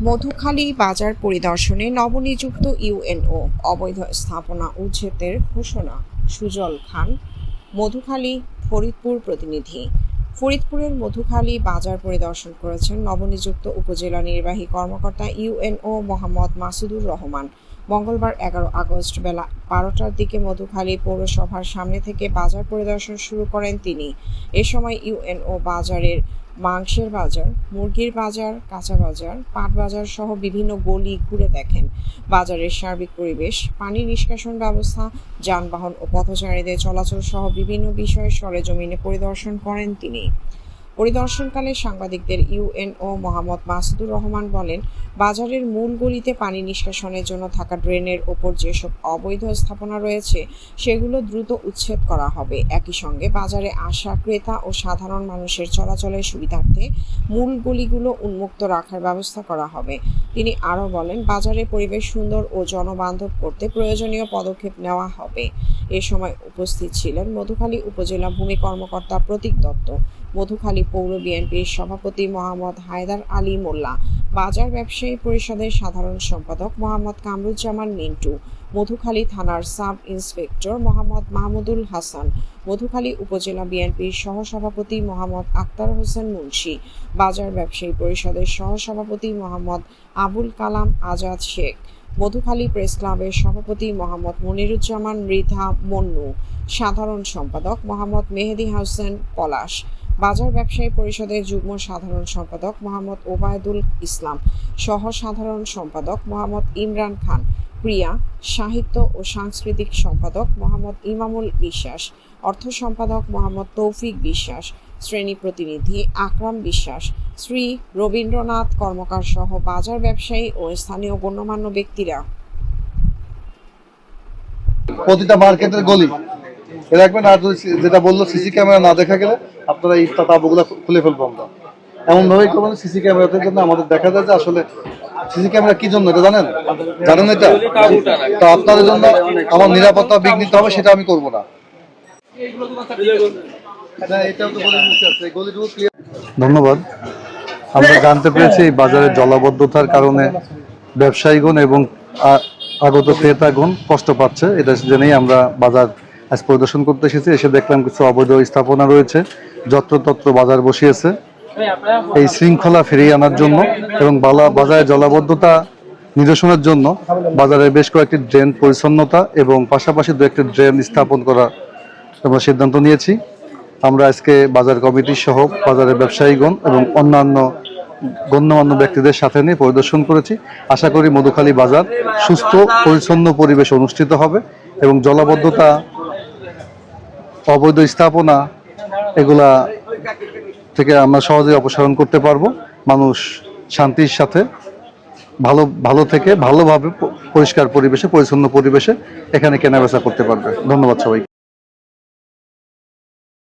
মধুখালী বাজার পরিদর্শনে নবনিযুক্ত ইউএনও, অবৈধ স্থাপনা উচ্ছেদের ঘোষণা। সুজল খান, মধুখালী, ফরিদপুর প্রতিনিধি। ফরিদপুরের মধুখালী বাজার পরিদর্শন করেছেন নবনিযুক্ত উপজেলা নির্বাহী কর্মকর্তা ইউএনও মোহাম্মদ মাসুদুর রহমান। মঙ্গলবার 11 আগস্ট বেলা 12টার দিকে মধুখালী পৌরসভার সামনে থেকে বাজার পরিদর্শন শুরু করেন তিনি। এ সময় ইউএনও বাজারের মাংসের বাজার, মুরগির বাজার, কাঁচা বাজার, পাট বাজার সহ বিভিন্ন গলি ঘুরে দেখেন। বাজারের সার্বিক পরিবেশ, পানি নিষ্কাশন ব্যবস্থা, যানবাহন ও পথচারীদের চলাচল সহ বিভিন্ন বিষয় সরেজমিনে পরিদর্শন করেন তিনি। পরিদর্শনকালে সাংবাদিকদের ইউএনও মোহাম্মদ মাসুদুর রহমান বলেন, বাজারের মূল গলিতে পানি নিষ্কাশনের জন্য থাকা ড্রেনের ওপর যেসব অবৈধ স্থাপনা রয়েছে সেগুলো দ্রুত উচ্ছেদ করা হবে। একই সঙ্গে বাজারে আসা ক্রেতা ও সাধারণ মানুষের চলাচলের সুবিধার্থে মূল গলিগুলো উন্মুক্ত রাখার ব্যবস্থা করা হবে। তিনি আরও বলেন, বাজারের পরিবেশ সুন্দর ও জনবান্ধব করতে প্রয়োজনীয় পদক্ষেপ নেওয়া হবে। এ সময় উপস্থিত ছিলেন মধুখালী উপজেলা ভূমি কর্মকর্তা প্রতীক দত্ত, মধুখালী পৌর বিএনপির সভাপতি মোহাম্মদ হায়দার আলী মোল্লা, বাজার ব্যবসায়ী পরিষদের সাধারণ সম্পাদক মোহাম্মদ কামরুজ্জামান মিন্টু, মধুখালী থানার সাব ইন্সপেক্টর মোহাম্মদ মাহমুদুল হাসান, মধুখালী উপজেলা বিএনপির সহসভাপতি মোহাম্মদ আক্তার হোসেন মুন্সি, বাজার ব্যবসায়ী পরিষদের সহসভাপতি মোহাম্মদ আবুল কালাম আজাদ শেখ, মধুখালী প্রেস ক্লাবের সভাপতি মোহাম্মদ মনিরুজ্জামান মৃধা মন্নু, সাধারণ সম্পাদক মোহাম্মদ মেহেদী হোসেন পলাশ, বাজার ব্যবসায়ী পরিষদের যুগ্ম সাধারণ সম্পাদক মোহাম্মদ ওবায়দুল ইসলাম, সহ সাধারণ সম্পাদক মোহাম্মদ ইমরান খান, প্রিয়া, সাহিত্য ও সাংস্কৃতিক সম্পাদক মোহাম্মদ ইমামুল বিশ্বাস, অর্থ সম্পাদক মোহাম্মদ তৌফিক বিশ্বাস, শ্রেণী প্রতিনিধি আকরাম বিশ্বাস, শ্রী রবীন্দ্রনাথ কর্মকার সহ বাজার ব্যবসায়ী ও স্থানীয় গণ্যমান্য ব্যক্তিরা। প্রতিটা মার্কেটের গলি রাখবেন, আর যেটা বললো সিসি ক্যামেরা না দেখা গেলে আপনারা এই তাবুগুলো খুলে ফেলবো। আমরা এমন ভাবেই করবো সিসি ক্যামেরাতে জন্য আমাদের দেখা যায় যে আসলে সিসি ক্যামেরা কি জন্য এটা জানেন এটা তো আপনাদের জন্য আমার নিরাপত্তা বিঘ্নিত হবে, সেটা আমি করবো না। ধন্যবাদ। আমরা জানতে পেরেছি এই বাজারের জলাবদ্ধতার কারণে ব্যবসায়ীগণ এবং আগত ক্রেতাগণ কষ্ট পাচ্ছে। এটা জেনেই আমরা বাজার আজ পরিদর্শন করতে এসেছি। এসে দেখলাম কিছু অবৈধ স্থাপনা রয়েছে, যত্রতত্র বাজার বসিয়েছে। এই শৃঙ্খলা ফিরিয়ে আনার জন্য এবং বাজারের জলাবদ্ধতা নিরসনের জন্য বাজারে বেশ কয়েকটি ড্রেন পরিচ্ছন্নতা এবং পাশাপাশি দু একটি ড্রেন স্থাপন করার আমরা সিদ্ধান্ত নিয়েছি। আমরা আজকে বাজার কমিটি সহ বাজারের ব্যবসায়ীগণ এবং অন্যান্য গণ্যমান্য ব্যক্তিদের সাথে নিয়ে পরিদর্শন করেছি। আশা করি মধুখালী বাজার সুস্থ পরিচ্ছন্ন পরিবেশ অনুষ্ঠিত হবে এবং জলাবদ্ধতা, অবৈধ স্থাপনা এগুলা থেকে আমরা সহজে অপসারণ করতে পারবো। মানুষ শান্তির সাথে ভালো থেকে ভালোভাবে পরিষ্কার পরিবেশে, পরিচ্ছন্ন পরিবেশে এখানে কেনাবেচা করতে পারবে। ধন্যবাদ সবাইকে।